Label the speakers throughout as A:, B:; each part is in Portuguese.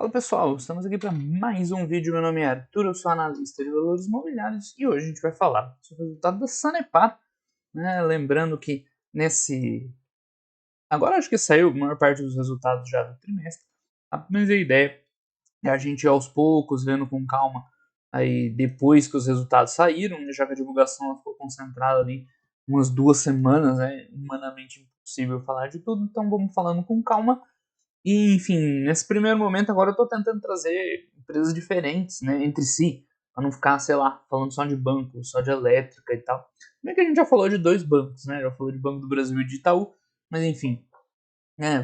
A: Fala pessoal, estamos aqui para mais um vídeo. Meu nome é Arthur, eu sou analista de valores imobiliários e hoje a gente vai falar sobre o resultado da Sanepar, né? Lembrando que agora acho que saiu a maior parte dos resultados já do trimestre, tá? Mas a ideia é a gente ir aos poucos, vendo com calma, aí depois que os resultados saíram, já que a divulgação ficou concentrada ali umas 2 semanas, né? Humanamente impossível falar de tudo, então vamos falando com calma. E, enfim, nesse primeiro momento agora eu estou tentando trazer empresas diferentes, né, entre si, para não ficar, sei lá, falando só de banco, só de elétrica e tal. Bem que a gente já falou de dois bancos, né, já falou de Banco do Brasil e de Itaú, mas enfim,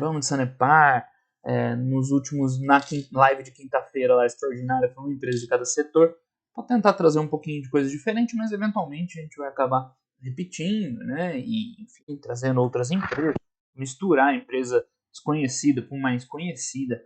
A: vamos de Sanepar, nos últimos, live de quinta-feira lá, extraordinária, foi uma empresa de cada setor, para tentar trazer um pouquinho de coisa diferente, mas eventualmente a gente vai acabar repetindo, né, e, enfim, trazendo outras empresas, misturar a empresa desconhecida com mais conhecida,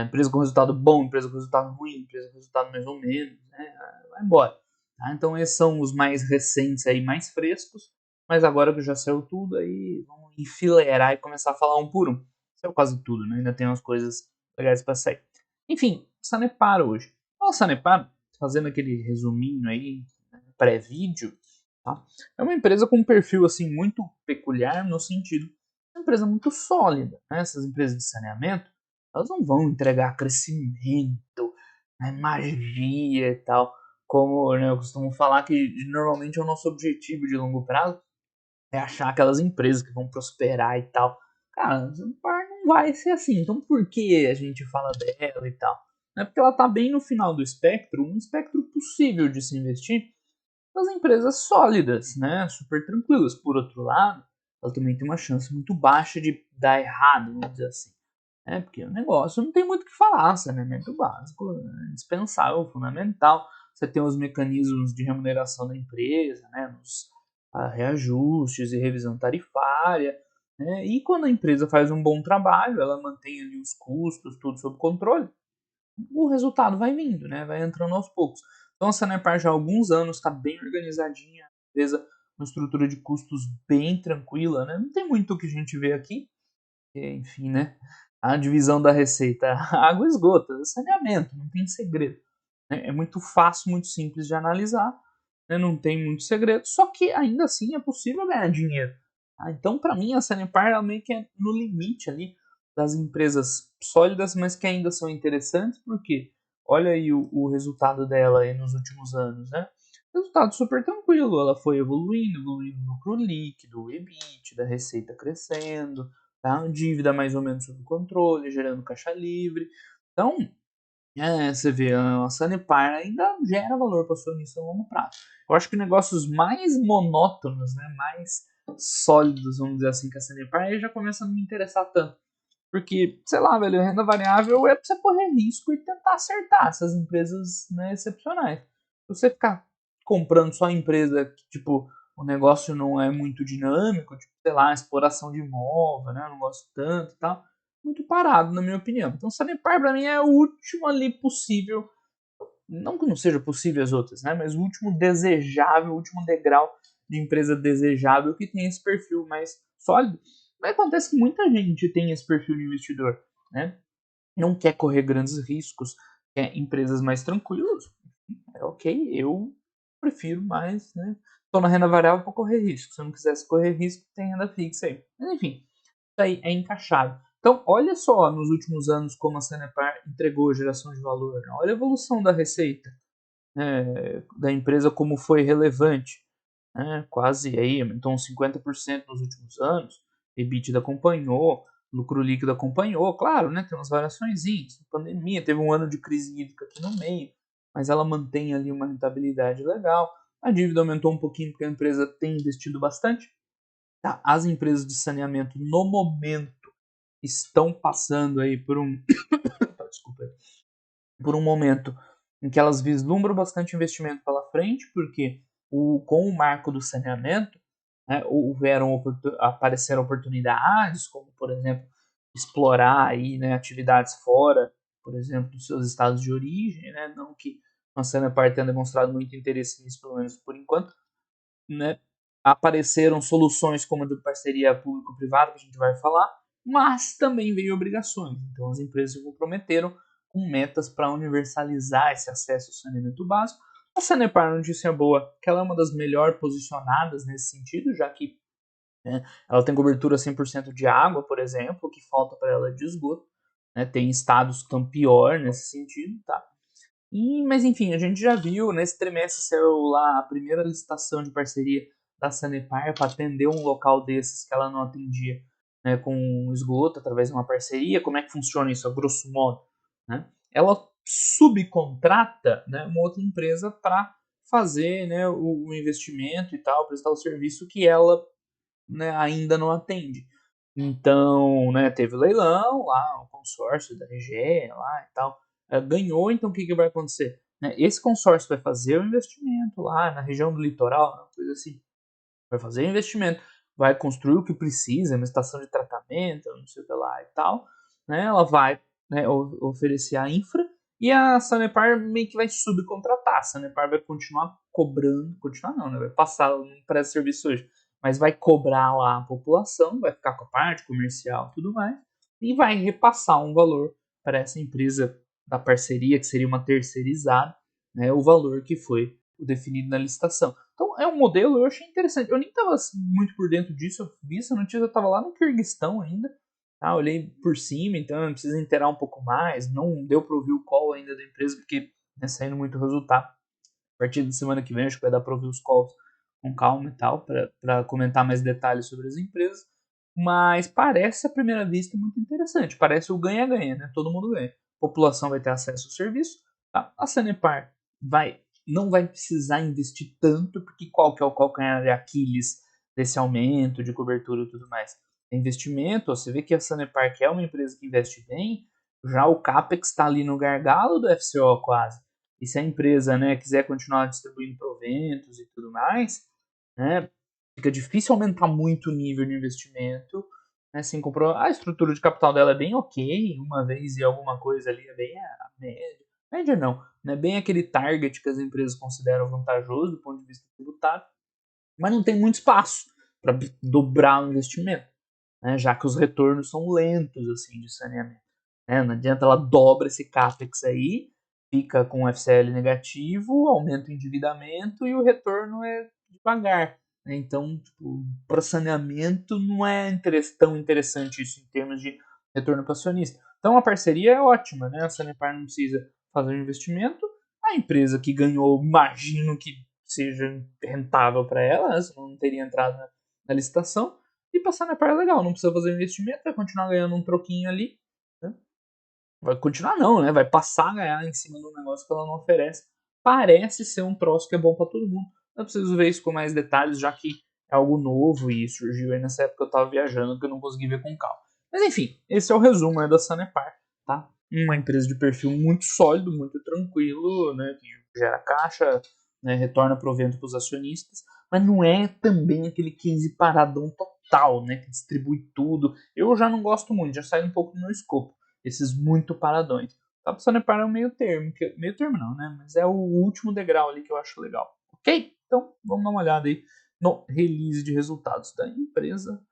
A: empresa com resultado bom, empresa com resultado ruim, empresa com resultado mais ou menos, né, vai embora. Tá? Então esses são os mais recentes aí, mais frescos, mas agora que já saiu tudo, aí vamos enfileirar e começar a falar um por um. Saiu quase tudo, né? Ainda tem umas coisas legais para sair. Enfim, Sanepar hoje. O Sanepar, fazendo aquele resuminho aí, né, pré-vídeo, tá? É uma empresa com um perfil assim muito peculiar no sentido de uma empresa muito sólida. Né? Essas empresas de saneamento, elas não vão entregar crescimento, né, magia e tal, como, né, eu costumo falar que normalmente é o nosso objetivo de longo prazo é achar aquelas empresas que vão prosperar e tal. Cara, a Sanepar não vai ser assim. Então por que a gente fala dela e tal? É porque ela está bem no final do espectro, um espectro possível de se investir das empresas sólidas, né? Super tranquilas. Por outro lado, ela também tem uma chance muito baixa de dar errado, vamos dizer assim. Porque o negócio não tem muito o que falar, saneamento básico, indispensável, fundamental. Você tem os mecanismos de remuneração da empresa, né, nos reajustes e revisão tarifária. Né, e quando a empresa faz um bom trabalho, ela mantém ali os custos, tudo sob controle, o resultado vai vindo, né, vai entrando aos poucos. Então a Sanepar já há alguns anos está bem organizadinha, a empresa uma estrutura de custos bem tranquila, né, não tem muito o que a gente vê aqui, enfim, né? A divisão da receita, água e esgoto, saneamento, não tem segredo. Né? É muito fácil, muito simples de analisar, né? Não tem muito segredo, só que ainda assim é possível ganhar dinheiro. Tá? Então, para mim, a Sanepar realmente é no limite ali das empresas sólidas, mas que ainda são interessantes, porque olha aí o resultado dela aí nos últimos anos, né? Resultado super tranquilo, ela foi evoluindo, evoluindo no lucro líquido, o EBIT, da receita crescendo, tá? Dívida mais ou menos sob controle, gerando caixa livre. Então, você vê, a Sanepar ainda gera valor para o acionista a longo prazo. Eu acho que negócios mais monótonos, né, mais sólidos, vamos dizer assim, que a Sanepar, aí já começa a não me interessar tanto. Porque, sei lá, velho, renda variável é para você correr risco e tentar acertar essas empresas, né, excepcionais. Se você ficar comprando só empresa que, tipo, o negócio não é muito dinâmico, tipo, sei lá, exploração de imóvel, né, eu não gosto tanto e tal, muito parado, na minha opinião. Então, Sanepar, pra mim, é o último ali possível, não que não seja possível as outras, né, mas o último desejável, o último degrau de empresa desejável que tem esse perfil mais sólido. Mas acontece que muita gente tem esse perfil de investidor, né? Não quer correr grandes riscos, quer empresas mais tranquilas. É ok, eu prefiro mais, né? Estou na renda variável para correr risco. Se eu não quisesse correr risco, tem renda fixa aí. Mas enfim, isso aí é encaixado. Então, olha só nos últimos anos como a Sanepar entregou geração de valor. Né? Olha a evolução da receita da empresa, como foi relevante. Né? Quase aí, aumentou uns 50% nos últimos anos. EBITDA acompanhou, lucro líquido acompanhou. Claro, né? Tem umas variações. Pandemia, teve um ano de crise hídrica aqui no meio, mas ela mantém ali uma rentabilidade legal. A dívida aumentou um pouquinho porque a empresa tem investido bastante. Tá? As empresas de saneamento, no momento, estão passando aí por um. Desculpa. Por um momento em que elas vislumbram bastante investimento pela frente, porque com o marco do saneamento, né, apareceram oportunidades, como, por exemplo, explorar aí, né, atividades fora, por exemplo, dos seus estados de origem, né, não que a Sanepar tenha demonstrado muito interesse nisso, pelo menos por enquanto, né, apareceram soluções como a de parceria público-privada, que a gente vai falar, mas também veio obrigações. Então as empresas se comprometeram com metas para universalizar esse acesso ao saneamento básico. A Sanepar, notícia boa, que ela é uma das melhor posicionadas nesse sentido, já que ela tem cobertura 100% de água, por exemplo, o que falta para ela é de esgoto. Né? Tem estados que estão pior nesse sentido, tá? Mas enfim, a gente já viu, nesse trimestre saiu lá a primeira licitação de parceria da Sanepar para atender um local desses que ela não atendia, né, com esgoto, através de uma parceria. Como é que funciona isso, a grosso modo? Né? Ela subcontrata, né, uma outra empresa para fazer, né, o investimento e tal, prestar o serviço que ela, né, ainda não atende. Então, né, teve o leilão lá, o consórcio da RGE lá e tal, ganhou. Então o que vai acontecer? Né, esse consórcio vai fazer o investimento lá na região do litoral, uma coisa assim, vai fazer o investimento, vai construir o que precisa, uma estação de tratamento, não sei o que lá e tal, né, ela vai, né, oferecer a infra, e a Sanepar meio que vai subcontratar. A Sanepar vai continuar cobrando, continuar não, né, vai passar, não presta serviço hoje, mas vai cobrar lá a população, vai ficar com a parte comercial e tudo mais, e vai repassar um valor para essa empresa da parceria, que seria uma terceirizada, né, o valor que foi definido na licitação. Então é um modelo, eu achei interessante. Eu nem estava muito por dentro disso, eu vi essa notícia, eu estava lá no Quirguistão ainda, tá? Olhei por cima, então eu preciso inteirar um pouco mais. Não deu para ouvir o call ainda da empresa, porque né, saindo muito resultado. A partir da semana que vem, acho que vai dar para ouvir os calls com calma e tal, para comentar mais detalhes sobre as empresas. Mas parece, à primeira vista, muito interessante. Parece o ganha-ganha, né? Todo mundo ganha. A população vai ter acesso ao serviço, tá? A Sanepar não vai precisar investir tanto, porque qual que é o calcanhar de Aquiles desse aumento de cobertura e tudo mais? É investimento. Você vê que a Sanepar, que é uma empresa que investe bem, já o CAPEX está ali no gargalo do FCO quase. E se a empresa, né, quiser continuar distribuindo proventos e tudo mais, né, fica difícil aumentar muito o nível de investimento. Né, assim, comprou, a estrutura de capital dela é bem ok, uma vez e alguma coisa ali é bem a média. Média não, né, bem aquele target que as empresas consideram vantajoso do ponto de vista tributário, mas não tem muito espaço para dobrar o investimento, né, já que os retornos são lentos assim de saneamento. Né, não adianta ela dobra esse capex aí, fica com o FCL negativo, aumenta o endividamento e o retorno é devagar. Né? Então, tipo, para saneamento não é tão interessante isso em termos de retorno para acionista. Então a parceria é ótima, né? A Sanepar não precisa fazer um investimento, a empresa que ganhou, imagino que seja rentável para ela, né? Senão não teria entrado na licitação. E passar na par é legal, não precisa fazer investimento, vai continuar ganhando um troquinho ali. Né? Vai continuar não, né? Vai passar a ganhar em cima do negócio que ela não oferece. Parece ser um troço que é bom para todo mundo. Eu preciso ver isso com mais detalhes, já que é algo novo e surgiu aí nessa época que eu estava viajando, que eu não consegui ver com calma. Mas enfim, esse é o resumo da Sanepar, tá? Uma empresa de perfil muito sólido, muito tranquilo, né? Que gera caixa, né? Retorna provento para os acionistas, mas não é também aquele case paradão total, né? Que distribui tudo. Eu já não gosto muito, já sai um pouco do meu escopo esses muito paradões. Tá passando para um meio termo, meio termo não, né? Mas é o último degrau ali que eu acho legal. Ok? Então vamos dar uma olhada aí no release de resultados da empresa.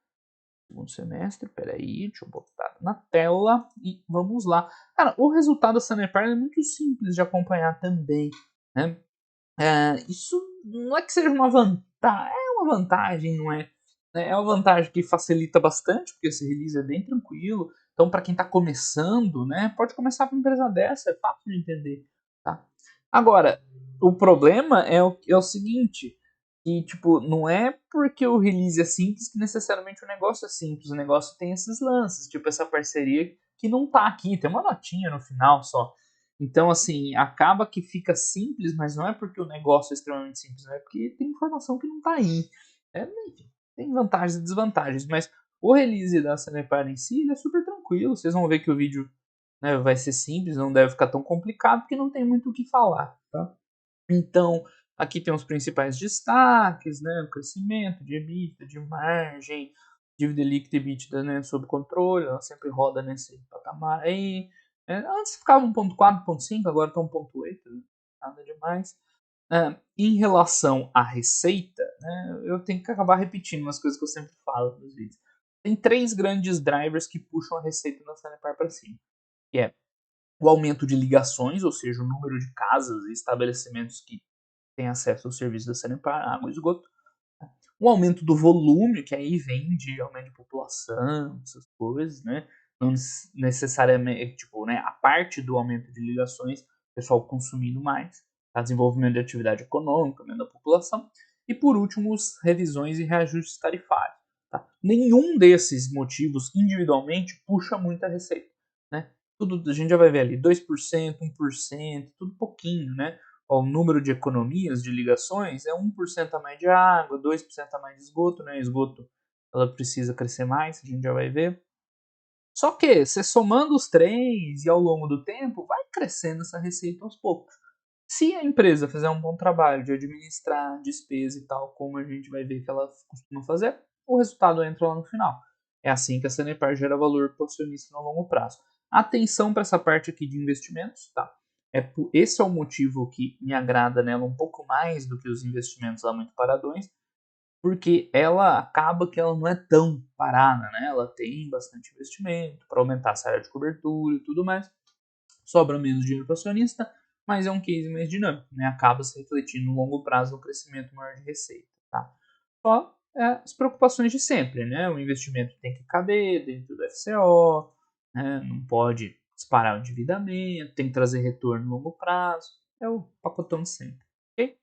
A: Segundo semestre, peraí, deixa eu botar na tela e vamos lá. Cara, o resultado da Sanepar é muito simples de acompanhar também, né? Isso não é que seja uma vantagem, é uma vantagem, não é? É uma vantagem que facilita bastante, porque esse release é bem tranquilo. Então, para quem está começando, né, pode começar com uma empresa dessa, é fácil de entender. Tá? Agora, o problema é o seguinte, que, tipo, não é porque o release é simples que necessariamente o negócio é simples. O negócio tem esses lances, tipo essa parceria que não tá aqui, tem uma notinha no final só. Então, assim, acaba que fica simples, mas não é porque o negócio é extremamente simples, não é porque tem informação que não está aí. Enfim, tem vantagens e desvantagens, mas o release da Sanepar em si é super tranquilo. Vocês vão ver que o vídeo, né, vai ser simples, não deve ficar tão complicado, porque não tem muito o que falar, tá? Então, aqui tem os principais destaques, né? O crescimento de EBITDA, de margem, dívida líquida e EBITDA, né, sob controle, ela sempre roda nesse patamar aí. Antes ficava 1.4, 1.5, agora está 1.8, nada demais. Em relação à receita, né, eu tenho que acabar repetindo umas coisas que eu sempre falo nos vídeos. Tem três grandes drivers que puxam a receita da Sanepar para cima, que é o aumento de ligações, ou seja, o número de casas e estabelecimentos que têm acesso ao serviço da Sanepar, água e esgoto, um aumento do volume, que aí vem de aumento de população, essas coisas, né? Não necessariamente, tipo, né, a parte do aumento de ligações, o pessoal consumindo mais, tá? Desenvolvimento de atividade econômica, aumento da população, e por último, revisões e reajustes tarifários. Tá? Nenhum desses motivos individualmente puxa muita receita, né? Tudo a gente já vai ver ali, 2%, 1%, tudo pouquinho, né? O número de economias de ligações é 1% a mais de água, 2% a mais de esgoto, né? Esgoto ela precisa crescer mais, a gente já vai ver. Só que, você somando os três e ao longo do tempo, vai crescendo essa receita aos poucos. Se a empresa fizer um bom trabalho de administrar despesa e tal, como a gente vai ver que ela costuma fazer, o resultado entra lá no final. É assim que a Sanepar gera valor para o acionista no longo prazo. Atenção para essa parte aqui de investimentos, tá? Esse é o motivo que me agrada nela um pouco mais do que os investimentos lá muito paradões, porque ela acaba que ela não é tão parada, né? Ela tem bastante investimento para aumentar a área de cobertura e tudo mais. Sobra menos dinheiro para o acionista, mas é um case mais dinâmico, né? Acaba se refletindo no longo prazo no crescimento maior de receita, tá? Só as preocupações de sempre, né? O investimento tem que caber dentro do FCO, né? Não pode disparar o endividamento, tem que trazer retorno no longo prazo, é o pacotão de sempre, ok?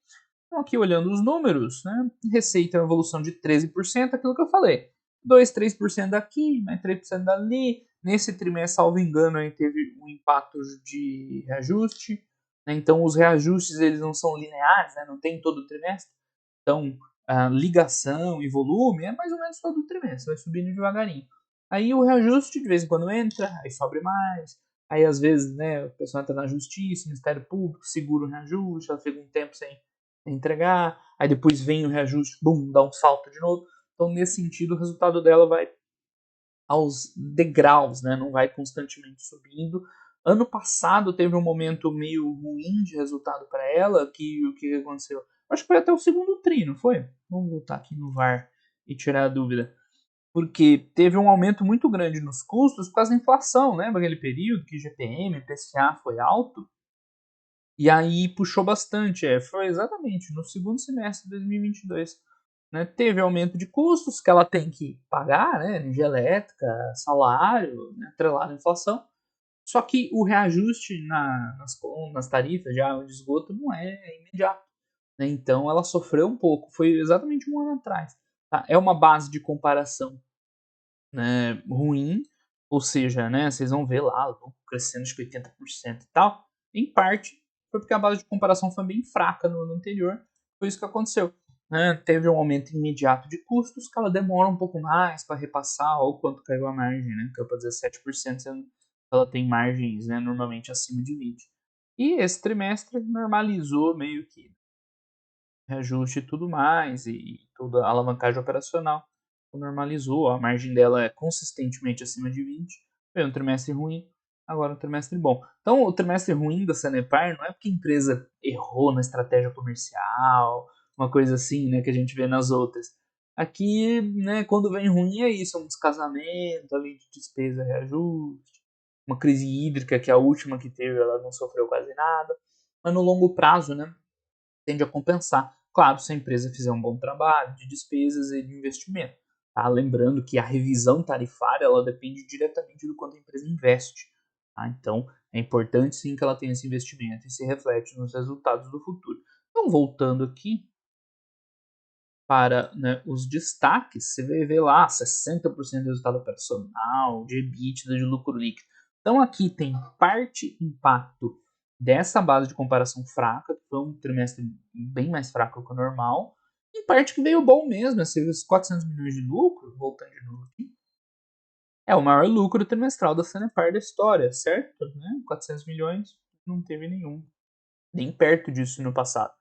A: Então, aqui olhando os números, né? Receita é uma evolução de 13%, aquilo que eu falei. 2, 3% daqui, mais 3% dali. Nesse trimestre, salvo engano, aí teve um impacto de reajuste. Né? Então, os reajustes eles não são lineares, né? Não tem todo o trimestre. Então, a ligação e volume é mais ou menos todo o trimestre, vai subindo devagarinho. Aí o reajuste de vez em quando entra, aí sobe mais. Aí às vezes, né, o pessoal entra na justiça, Ministério Público, segura o reajuste, ela fica um tempo sem entregar, aí depois vem o reajuste, bum, dá um salto de novo. Então, nesse sentido, o resultado dela vai aos degraus, né? Não vai constantemente subindo. Ano passado teve um momento meio ruim de resultado para ela, que o que aconteceu? Acho que foi até o segundo tri, não foi? Vamos voltar aqui no VAR e tirar a dúvida. Porque teve um aumento muito grande nos custos por causa da inflação, lembra aquele período que GPM, PCA foi alto? E aí puxou bastante, foi exatamente no segundo semestre de 2022. Né? Teve aumento de custos que ela tem que pagar, né? Energia elétrica, salário, né? Atrelado à inflação. Só que o reajuste nas tarifas de água de esgoto não é imediato. Né? Então ela sofreu um pouco, foi exatamente um ano atrás. Tá? É uma base de comparação, né, ruim, ou seja, né, vocês vão ver lá, crescendo de 80% e tal, em parte foi porque a base de comparação foi bem fraca no ano anterior, foi isso que aconteceu. Né? Teve um aumento imediato de custos que ela demora um pouco mais para repassar, ou quanto caiu a margem, né? Caiu para 17%, sendo que ela tem margens, né, normalmente acima de 20%. E esse trimestre normalizou meio que reajuste e tudo mais, e toda a alavancagem operacional normalizou, a margem dela é consistentemente acima de 20, foi um trimestre ruim, agora um trimestre bom. Então, o trimestre ruim da Sanepar não é porque a empresa errou na estratégia comercial, uma coisa assim, né, que a gente vê nas outras. Aqui, né, quando vem ruim é isso, é um descasamento, além de despesa, reajuste, uma crise hídrica, que é a última que teve, ela não sofreu quase nada, mas no longo prazo, né, tende a compensar. Claro, se a empresa fizer um bom trabalho de despesas e de investimento. Tá? Lembrando que a revisão tarifária ela depende diretamente do quanto a empresa investe. Tá? Então, é importante sim que ela tenha esse investimento e se reflete nos resultados do futuro. Então, voltando aqui para, né, os destaques, você vai ver lá 60% de resultado operacional, de EBITDA, de lucro líquido. Então, aqui tem parte impacto dessa base de comparação fraca, que foi um trimestre bem mais fraco que o normal, e parte que veio bom mesmo, esses 400 milhões de lucro, voltando de novo aqui, é o maior lucro trimestral da Sanepar da história, certo? Né? 400 milhões, não teve nenhum, nem perto disso no passado.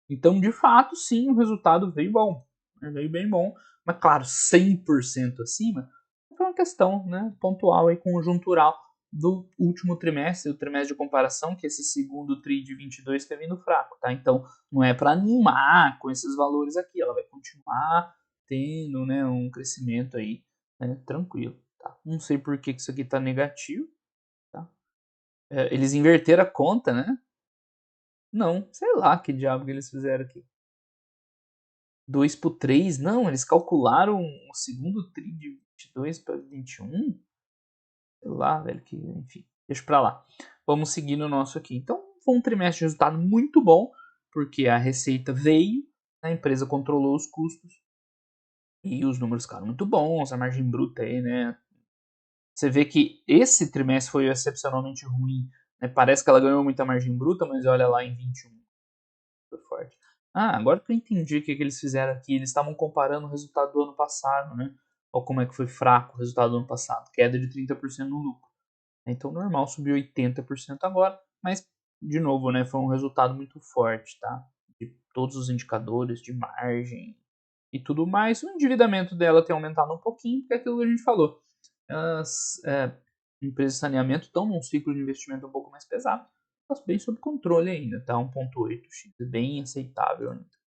A: Então, de fato, sim, o resultado veio bom, né? Veio bem bom, mas claro, 100% acima, foi uma questão, né, pontual e conjuntural do último trimestre, o trimestre de comparação, que esse segundo tri de 22 está vindo fraco, tá? Então, não é para animar com esses valores aqui, ela vai continuar tendo, né, um crescimento aí, né, tranquilo, tá? Não sei por que isso aqui está negativo, tá? Eles inverteram a conta, né? Não, sei lá que diabo que eles fizeram aqui. 2 por 3? Não, eles calcularam o segundo tri de 22 para 21? Sei lá, velho, que enfim, deixa pra lá. Vamos seguir no nosso aqui. Então, foi um trimestre de resultado muito bom, porque a receita veio, a empresa controlou os custos e os números ficaram muito bons, a margem bruta aí, né? Você vê que esse trimestre foi excepcionalmente ruim, né? Parece que ela ganhou muita margem bruta, mas olha lá em 21, foi forte. Ah, agora que eu entendi o que eles fizeram aqui, eles estavam comparando o resultado do ano passado, né? Olha como é que foi fraco o resultado do ano passado, queda de 30% no lucro. Então, normal, subiu 80% agora, mas, de novo, né, foi um resultado muito forte, tá? De todos os indicadores de margem e tudo mais. O endividamento dela tem aumentado um pouquinho, porque é aquilo que a gente falou. As empresas de saneamento estão num ciclo de investimento um pouco mais pesado, mas bem sob controle ainda, tá? 1,8x, bem aceitável ainda.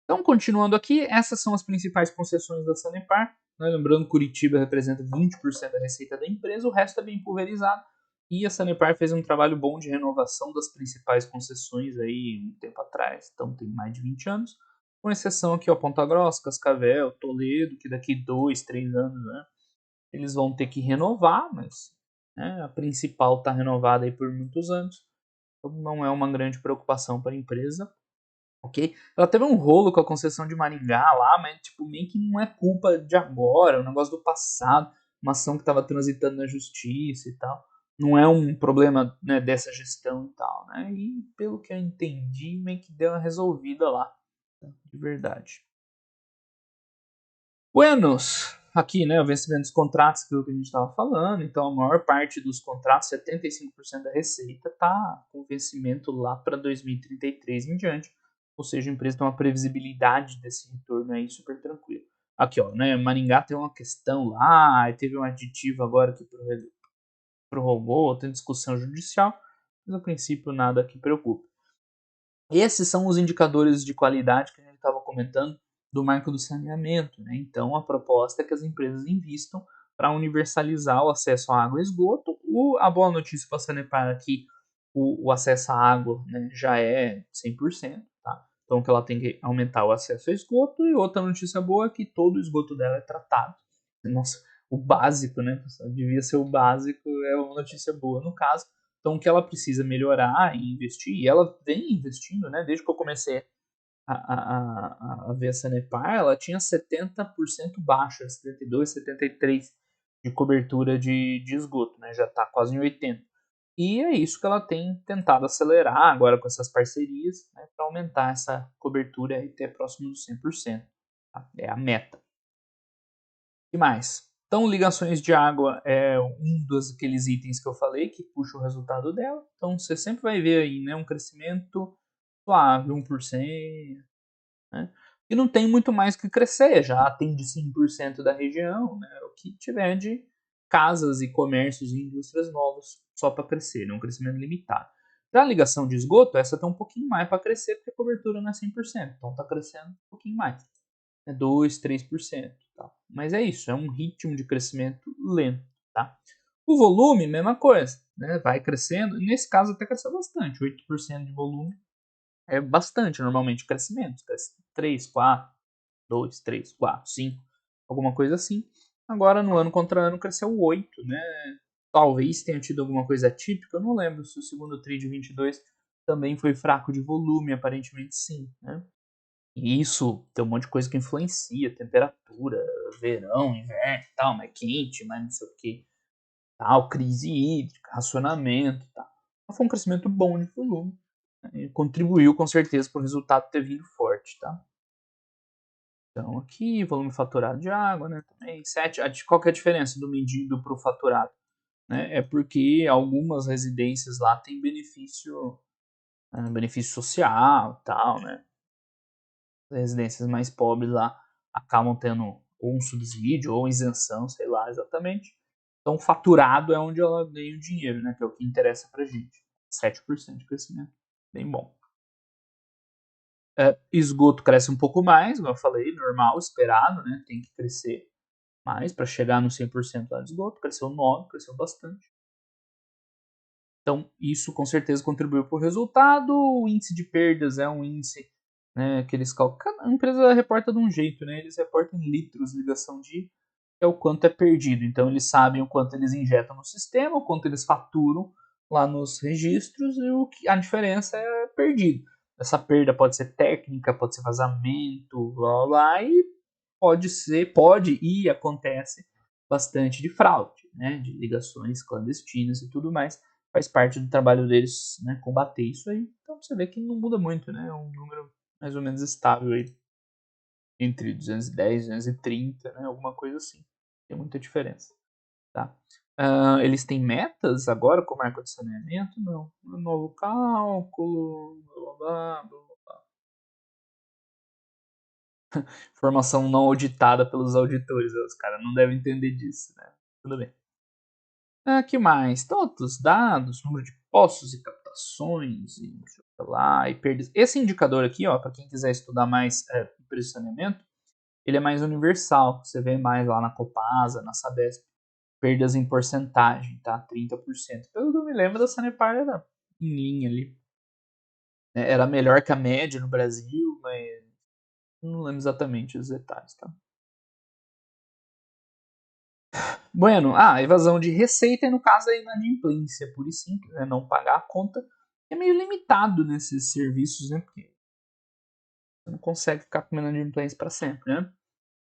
A: Então, continuando aqui, essas são as principais concessões da Sanepar. Né? Lembrando que Curitiba representa 20% da receita da empresa, o resto é bem pulverizado. E a Sanepar fez um trabalho bom de renovação das principais concessões aí um tempo atrás, então tem mais de 20 anos. Com exceção aqui, ó, Ponta Grossa, Cascavel, Toledo, que daqui 2, 3 anos, né, eles vão ter que renovar, mas né, a principal está renovada aí por muitos anos. Então não é uma grande preocupação para a empresa. Ok? Ela teve um rolo com a concessão de Maringá lá, mas tipo, meio que não é culpa de agora, é um negócio do passado, uma ação que estava transitando na justiça e tal. Não é um problema né, dessa gestão e tal, né? E pelo que eu entendi, meio que deu uma resolvida lá, tá? De verdade. Buenos, aqui, né, o vencimento dos contratos, aquilo que a gente estava falando, então a maior parte dos contratos, 75% da receita, está com vencimento lá para 2033 em diante, ou seja, a empresa tem uma previsibilidade desse retorno aí super tranquilo. Aqui, ó, né, Maringá tem uma questão lá, teve um aditivo agora que prorrogou, tem discussão judicial, mas a princípio nada que preocupe. Esses são os indicadores de qualidade que a gente estava comentando do marco do saneamento. Né? Então, a proposta é que as empresas invistam para universalizar o acesso à água e esgoto. A boa notícia para a Sanepar aqui, o acesso à água né, já é 100%. Tá? Então, que ela tem que aumentar o acesso ao esgoto. E outra notícia boa é que todo o esgoto dela é tratado. Nossa, o básico, né? Devia ser o básico, é uma notícia boa no caso. Então, o que ela precisa melhorar e investir, e ela vem investindo, né? Desde que eu comecei a ver a Sanepar, ela tinha 70% baixa, 72, 73% de cobertura de esgoto, né? Já está quase em 80%. E é isso que ela tem tentado acelerar agora com essas parcerias, né, para aumentar essa cobertura e ter próximo dos 100%. Tá? É a meta. O que mais? Então, ligações de água é um dos aqueles itens que eu falei que puxa o resultado dela. Então, você sempre vai ver aí né, um crescimento suave, 1%. Né? E não tem muito mais que crescer, já atende 100% da região, né? O que tiver de casas e comércios e indústrias novos só para crescer, né? Um crescimento limitado. Já a ligação de esgoto, essa tem um pouquinho mais para crescer, porque a cobertura não é 100%, então está crescendo um pouquinho mais. 2, 3%. Tá? Mas é isso, é um ritmo de crescimento lento. Tá? O volume, mesma coisa, né? Vai crescendo, nesse caso até cresceu bastante, 8% de volume é bastante normalmente crescimento, cresce 3, 4, 2, 3, 4, 5, alguma coisa assim. Agora no ano contra ano cresceu 8, né? Talvez tenha tido alguma coisa atípica, eu não lembro se o segundo tri de 22 também foi fraco de volume, aparentemente sim, né? E isso tem um monte de coisa que influencia, temperatura, verão, inverno e tal, mais quente, mais não sei o que, tal, crise hídrica, racionamento e tal. Mas foi um crescimento bom de volume, né? E contribuiu com certeza para o resultado ter vindo forte, tá? Então aqui, volume faturado de água, né, também, 7, qual que é a diferença do medido para o faturado? Né? É porque algumas residências lá têm benefício social e tal, né? Residências mais pobres lá acabam tendo ou um subsídio ou isenção, sei lá exatamente. Então, faturado é onde ela ganha o dinheiro, né? Que é o que interessa pra gente. 7% de crescimento. Bem bom. Esgoto cresce um pouco mais, como eu falei, normal, esperado, né? Tem que crescer mais para chegar no 100% lá de esgoto. Cresceu 9%, cresceu bastante. Então, isso com certeza contribuiu para o resultado. O índice de perdas é um índice, né, que eles calculam. A empresa reporta de um jeito, né? Eles reportam em litros ligação de é o quanto é perdido. Então, eles sabem o quanto eles injetam no sistema, o quanto eles faturam lá nos registros e a diferença é perdido. Essa perda pode ser técnica, pode ser vazamento, blá blá, e pode e acontece bastante de fraude, né, de ligações clandestinas e tudo mais. Faz parte do trabalho deles, né, combater isso aí. Então você vê que não muda muito, né, é um número mais ou menos estável aí, entre 210 e 230, né, alguma coisa assim. Tem muita diferença, tá? Eles têm metas agora com marco de saneamento? Não. Novo cálculo, blá blá blá. Informação não auditada pelos auditores. Os caras não devem entender disso, né? Tudo bem. Que mais? Todos os dados, número de poços e captações, e não sei o que lá, e perdas. Esse indicador aqui, ó, para quem quiser estudar mais preço de saneamento, ele é mais universal. Você vê mais lá na Copasa, na Sabesp. Perdas em porcentagem, tá? 30%. Pelo que eu me lembro, da Sanepar era em linha ali. Era melhor que a média no Brasil, mas não lembro exatamente os detalhes, tá? Bueno, evasão de receita e no caso a inadimplência, por isso sim, né, não pagar a conta é meio limitado nesses serviços, né? Porque você não consegue ficar com inadimplência para sempre, né?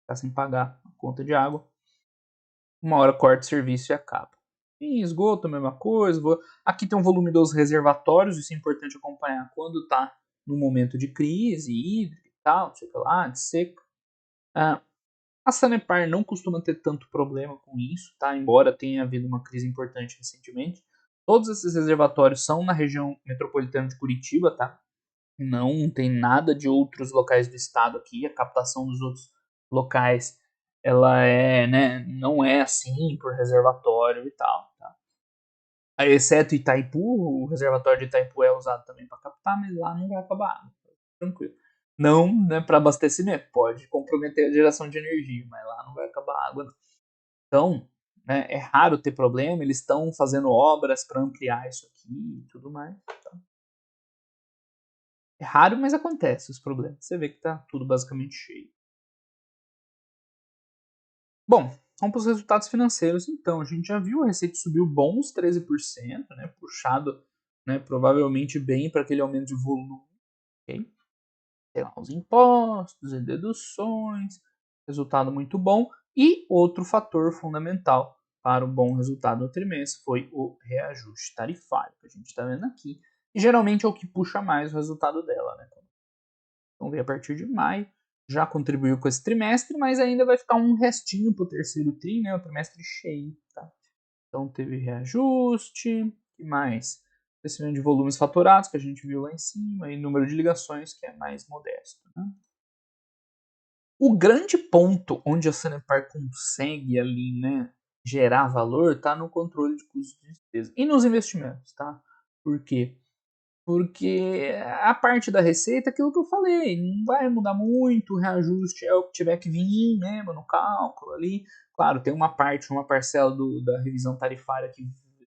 A: Ficar sem pagar a conta de água, uma hora corta o serviço e acaba. Em esgoto, a mesma coisa. Aqui tem um volume dos reservatórios, isso é importante acompanhar quando está no momento de crise hídrica e tal, não sei o que lá, de seca. A Sanepar não costuma ter tanto problema com isso, tá? Embora tenha havido uma crise importante recentemente. Todos esses reservatórios são na região metropolitana de Curitiba, tá? Não tem nada de outros locais do estado aqui. A captação dos outros locais, ela né, não é assim por reservatório e tal, tá? Exceto Itaipu, o reservatório de Itaipu é usado também para captar, mas lá não vai acabar água, tranquilo. Não, né, para abastecimento, pode comprometer a geração de energia, mas lá não vai acabar água, não. Então, né, é raro ter problema, eles estão fazendo obras para ampliar isso aqui e tudo mais. Então, é raro, mas acontece os problemas. Você vê que tá tudo basicamente cheio. Bom, vamos para os resultados financeiros. Então, a gente já viu a receita subiu bons 13%, né, puxado, né, provavelmente bem para aquele aumento de volume. Okay? Tem lá os impostos e deduções, resultado muito bom. E outro fator fundamental para o bom resultado do trimestre foi o reajuste tarifário, que a gente está vendo aqui. E geralmente é o que puxa mais o resultado dela. Né? Então, veio a partir de maio, já contribuiu com esse trimestre, mas ainda vai ficar um restinho para o terceiro tri, né? O trimestre cheio. Tá? Então, teve reajuste, que mais? Crescimento de volumes faturados, que a gente viu lá em cima, e número de ligações, que é mais modesto. Né? O grande ponto onde a Sanepar consegue ali, né, gerar valor está no controle de custos de despesa e nos investimentos, tá? Por quê? Porque a parte da receita, aquilo que eu falei, não vai mudar muito, o reajuste é o que tiver que vir mesmo no cálculo ali. Claro, tem uma parte, uma parcela da revisão tarifária que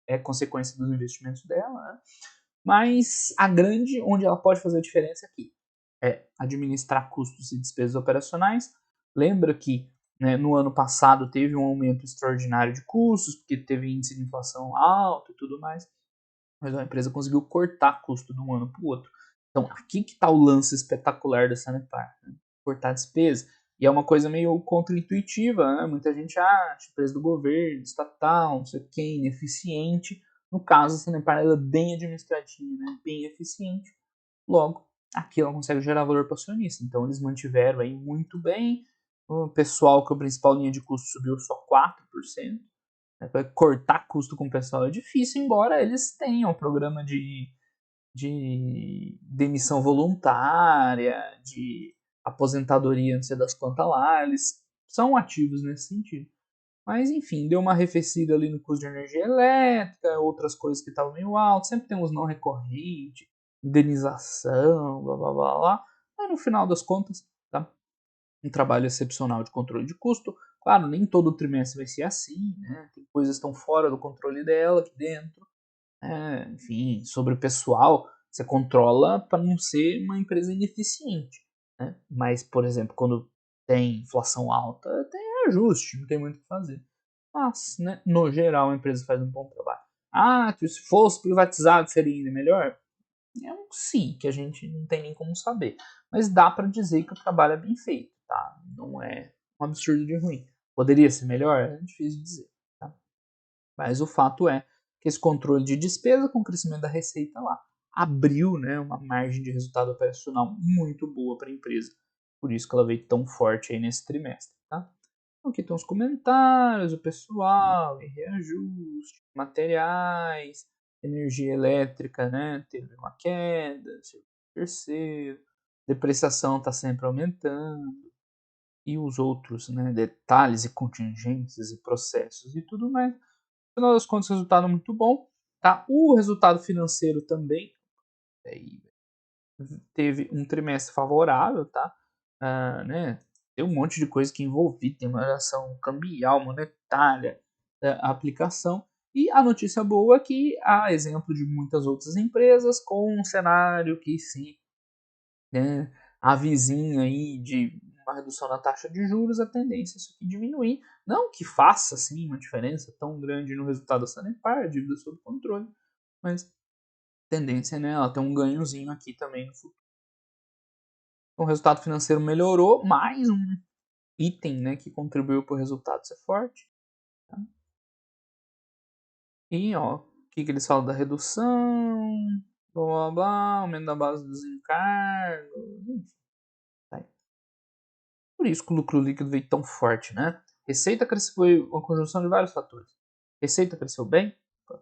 A: é consequência dos investimentos dela, né? Mas a grande, onde ela pode fazer a diferença aqui, é administrar custos e despesas operacionais. Lembra que, né, no ano passado teve um aumento extraordinário de custos, porque teve índice de inflação alto e tudo mais, mas a empresa conseguiu cortar custo de um ano para o outro. Então, aqui que está o lance espetacular da Sanepar, né? Cortar despesa. E é uma coisa meio contra-intuitiva, né? Muita gente acha, empresa do governo, estatal, não sei o que, ineficiente. No caso, a Sanepar ela é bem administrativa, né? Bem eficiente. Logo, aqui ela consegue gerar valor para o acionista. Então, eles mantiveram aí muito bem. O pessoal, que é a principal linha de custo, subiu só 4%. Cortar custo com o pessoal é difícil, embora eles tenham um programa de demissão voluntária, de aposentadoria, não sei das quantas lá, eles são ativos nesse sentido. Mas enfim, deu uma arrefecida ali no custo de energia elétrica, outras coisas que estavam meio altas, sempre tem uns não recorrentes, indenização, blá blá blá blá. Mas no final das contas, tá? Um trabalho excepcional de controle de custo. Claro, nem todo trimestre vai ser assim, né? Tem coisas que estão fora do controle dela aqui dentro. enfim, sobre o pessoal, você controla para não ser uma empresa ineficiente. Né? Mas, por exemplo, quando tem inflação alta, tem ajuste, não tem muito o que fazer. Mas, né, no geral, a empresa faz um bom trabalho. Ah, se fosse privatizado seria ainda melhor? É um sim, que a gente não tem nem como saber. Mas dá para dizer que o trabalho é bem feito, tá? Não é um absurdo de ruim. Poderia ser melhor? É difícil de dizer. Tá? Mas o fato é que esse controle de despesa com o crescimento da receita lá abriu, né, uma margem de resultado operacional muito boa para a empresa. Por isso que ela veio tão forte aí nesse trimestre. Tá? Aqui estão os comentários, o pessoal, e reajuste, materiais, energia elétrica, né? Teve uma queda, terceiro, depreciação está sempre aumentando, e os outros, né? Detalhes e contingências e processos e tudo mais. No final das contas, resultado muito bom. Tá? O resultado financeiro também teve um trimestre favorável, tá? Né? Tem um monte de coisa que envolvi, tem uma relação cambial, monetária, a aplicação. E a notícia boa é que há exemplo de muitas outras empresas com um cenário que sim, né, a vizinha aí de uma redução na taxa de juros, a tendência é isso aqui diminuir. Não que faça assim uma diferença tão grande no resultado da Sanepar, a dívida sob controle, mas a tendência é, né, ela ter um ganhozinho aqui também no futuro. Então, o resultado financeiro melhorou, mais um item, né, que contribuiu para o resultado ser forte. Tá? E ó, o que eles falam da redução, blá blá blá, aumento da base dos encargos, enfim. Tá. Por isso que o lucro líquido veio tão forte, né? Receita cresceu, foi uma conjunção de vários fatores. Receita cresceu bem, vou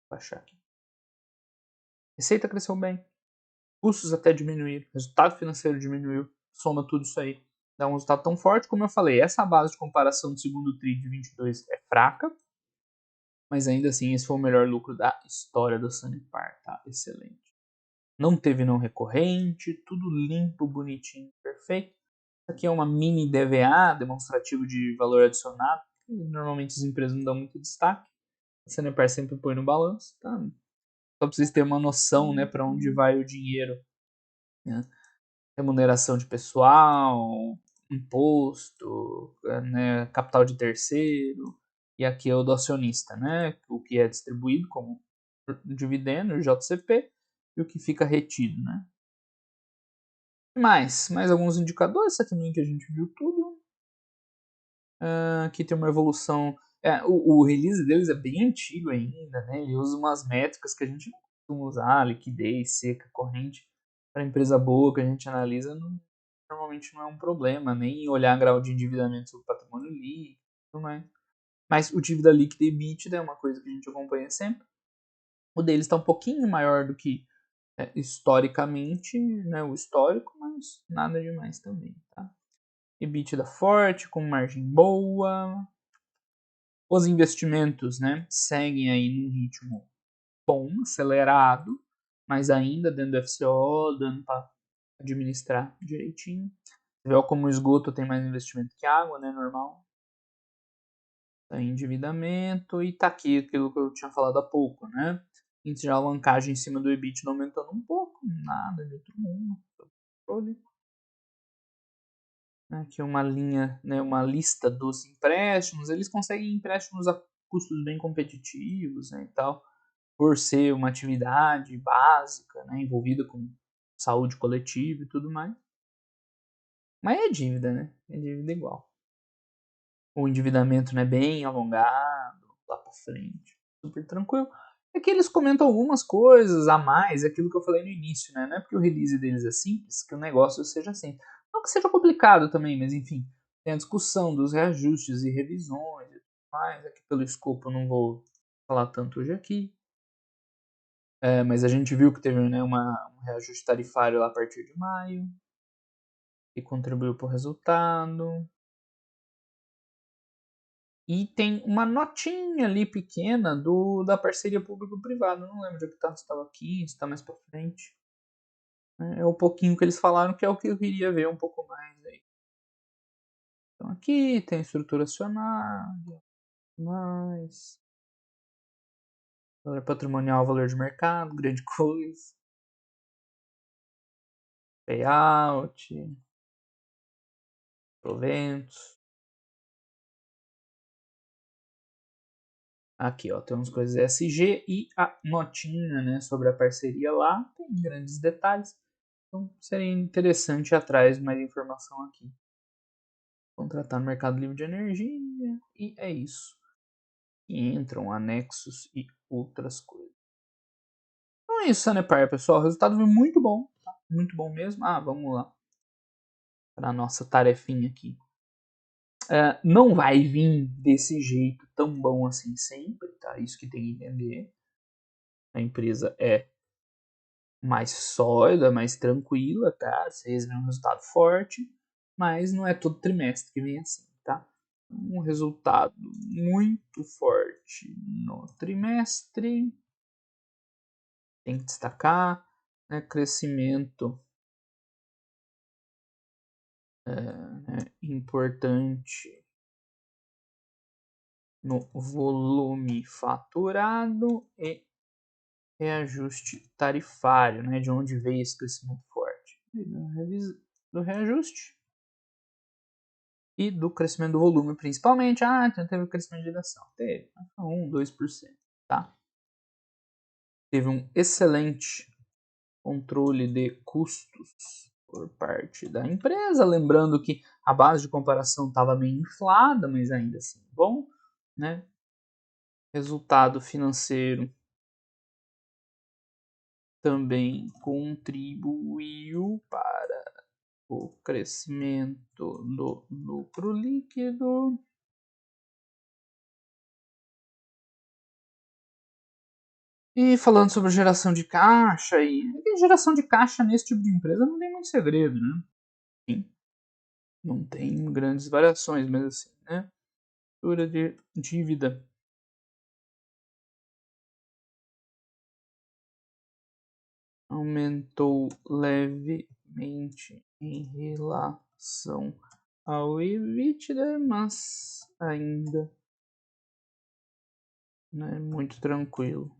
A: baixar aqui. Receita cresceu bem, custos até diminuíram, resultado financeiro diminuiu, soma tudo isso aí, dá um resultado tão forte. Como eu falei, essa base de comparação do segundo TRI de 22 é fraca, mas ainda assim esse foi o melhor lucro da história do Sanepar, tá? Excelente. Não teve não recorrente, tudo limpo, bonitinho, perfeito. Isso aqui é uma mini DVA, demonstrativo de valor adicionado, que normalmente as empresas não dão muito destaque. A Sanepar sempre põe no balanço, tá? Só para vocês terem uma noção, né, para onde vai o dinheiro, né? Remuneração de pessoal, imposto, né, capital de terceiro, e aqui é o do acionista, né, o que é distribuído como dividendo, JCP, e o que fica retido, né. Mais alguns indicadores, aqui meio que a gente viu tudo. Aqui tem uma evolução, o release deles é bem antigo ainda, né, ele usa umas métricas que a gente não costuma usar, liquidez, seca, corrente, para empresa boa que a gente analisa, normalmente não é um problema, nem olhar grau de endividamento sobre patrimônio líquido, tudo mais. Mas o dívida líquida e EBITDA é uma coisa que a gente acompanha sempre. O deles está um pouquinho maior do que historicamente, né, o histórico, mas nada demais também, tá? EBITDA forte, com margem boa. Os investimentos, né, seguem aí num ritmo bom, acelerado, mas ainda dentro do FCO, dando para administrar direitinho. Você vê como o esgoto tem mais investimento que água, né? Normal. Tá em endividamento e tá aqui aquilo que eu tinha falado há pouco, né? Índice de alavancagem em cima do EBITDA aumentando um pouco, nada de outro mundo. Aqui uma linha, né, uma lista dos empréstimos. Eles conseguem empréstimos a custos bem competitivos, né, e tal, por ser uma atividade básica, né, envolvida com saúde coletiva e tudo mais. Mas é dívida, né? É dívida igual. O endividamento, né, bem alongado, lá para frente, super tranquilo. É que eles comentam algumas coisas a mais, aquilo que eu falei no início, né? Não é porque o release deles é simples que o negócio seja simples. Não que seja complicado também, mas enfim, tem a discussão dos reajustes e revisões e tudo mais. Aqui pelo escopo eu não vou falar tanto hoje aqui. Mas a gente viu que teve, né, um reajuste tarifário lá a partir de maio, que contribuiu para o resultado. E tem uma notinha ali pequena da parceria público-privada. Não lembro de que tá, se estava aqui, se está mais para frente. É o pouquinho que eles falaram que é o que eu queria ver um pouco mais aí. Então aqui tem estrutura acionária, mais. Valor patrimonial, valor de mercado, grande coisa. Payout, proventos. Aqui, ó, temos coisas SG e a notinha, né, sobre a parceria lá, tem grandes detalhes. Então, seria interessante ir atrás de mais informação aqui. Contratar no Mercado Livre de Energia, e é isso. E entram anexos e outras coisas. Então é isso, Sanepar, pessoal. O resultado foi muito bom, tá? Muito bom mesmo. Ah, vamos lá para a nossa tarefinha aqui. Não vai vir desse jeito tão bom assim sempre, tá? Isso que tem que entender. A empresa é mais sólida, mais tranquila, tá? Vocês vêem um resultado forte, mas não é todo trimestre que vem assim, tá? Um resultado muito forte no trimestre, tem que destacar, né? Crescimento importante no volume faturado e reajuste tarifário, né? De onde veio esse crescimento forte? Do reajuste e do crescimento do volume, principalmente. Teve um crescimento de direção. Teve 1, 2%, tá? Teve um excelente controle de custos por parte da empresa, lembrando que a base de comparação estava meio inflada, mas ainda assim bom, né? Resultado financeiro também contribuiu para o crescimento do lucro líquido. E falando sobre geração de caixa, geração de caixa nesse tipo de empresa não tem muito segredo, né? Sim, não tem grandes variações, mas assim, né? Estrutura de dívida aumentou levemente em relação ao EBITDA, mas ainda não é muito tranquilo.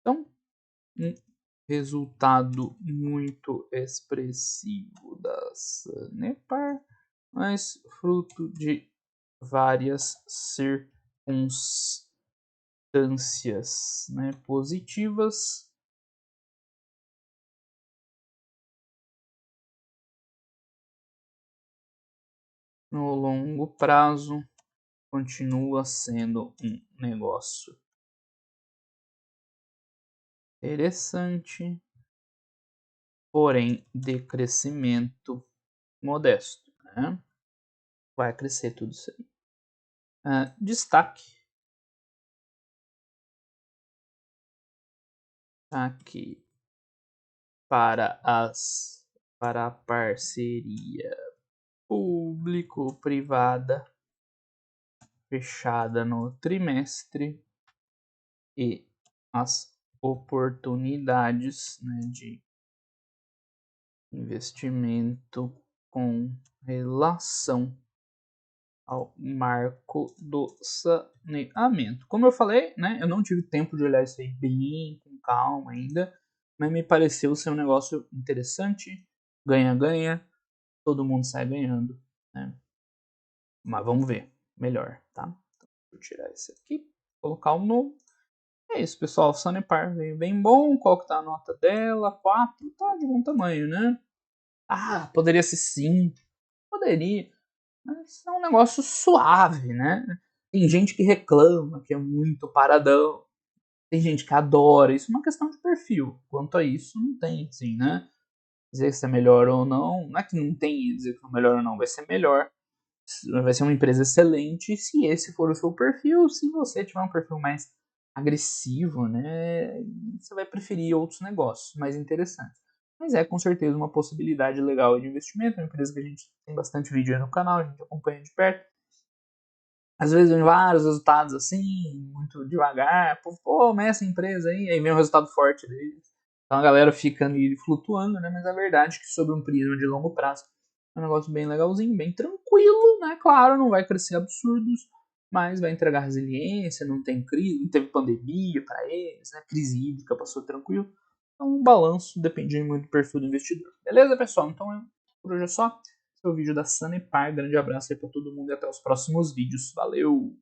A: Então, um resultado muito expressivo da Sanepar, mas fruto de várias circunstâncias, né, positivas. No longo prazo, continua sendo um negócio interessante, porém de crescimento modesto, né? Vai crescer tudo isso aí. Destaque aqui para a parceria público-privada fechada no trimestre e as oportunidades, né, de investimento com relação ao marco do saneamento. Como eu falei, né, eu não tive tempo de olhar isso aí bem com calma ainda, mas me pareceu ser um negócio interessante, ganha-ganha, todo mundo sai ganhando, né? Mas vamos ver melhor, tá? Então, vou tirar esse aqui, colocar o novo. É isso, pessoal. Sanepar veio bem bom. Qual que tá a nota dela? 4. Tá de bom tamanho, né? Poderia ser 5. Poderia. Mas é um negócio suave, né? Tem gente que reclama que é muito paradão. Tem gente que adora. Isso é uma questão de perfil. Quanto a isso, não tem, assim, né? Dizer se é melhor ou não. Não é que não tem dizer que é melhor ou não. Vai ser melhor. Vai ser uma empresa excelente se esse for o seu perfil. Se você tiver um perfil mais agressivo, né, você vai preferir outros negócios mais interessantes. Mas é com certeza uma possibilidade legal de investimento. É uma empresa que a gente tem bastante vídeo aí no canal, a gente acompanha de perto. Às vezes vem vários resultados assim, muito devagar. Pô, mas essa empresa aí vem um resultado forte deles. Então a galera fica ali flutuando, né? Mas a verdade é que sobre um prisma de longo prazo é um negócio bem legalzinho, bem tranquilo, né? Claro, não vai crescer absurdos, mas vai entregar resiliência, não tem crise, não teve pandemia para eles, né? Crise hídrica passou tranquilo. Então, um balanço depende muito do perfil do investidor. Beleza, pessoal? Então, por hoje é só. Esse é o vídeo da Sanepar. Grande abraço aí para todo mundo e até os próximos vídeos. Valeu!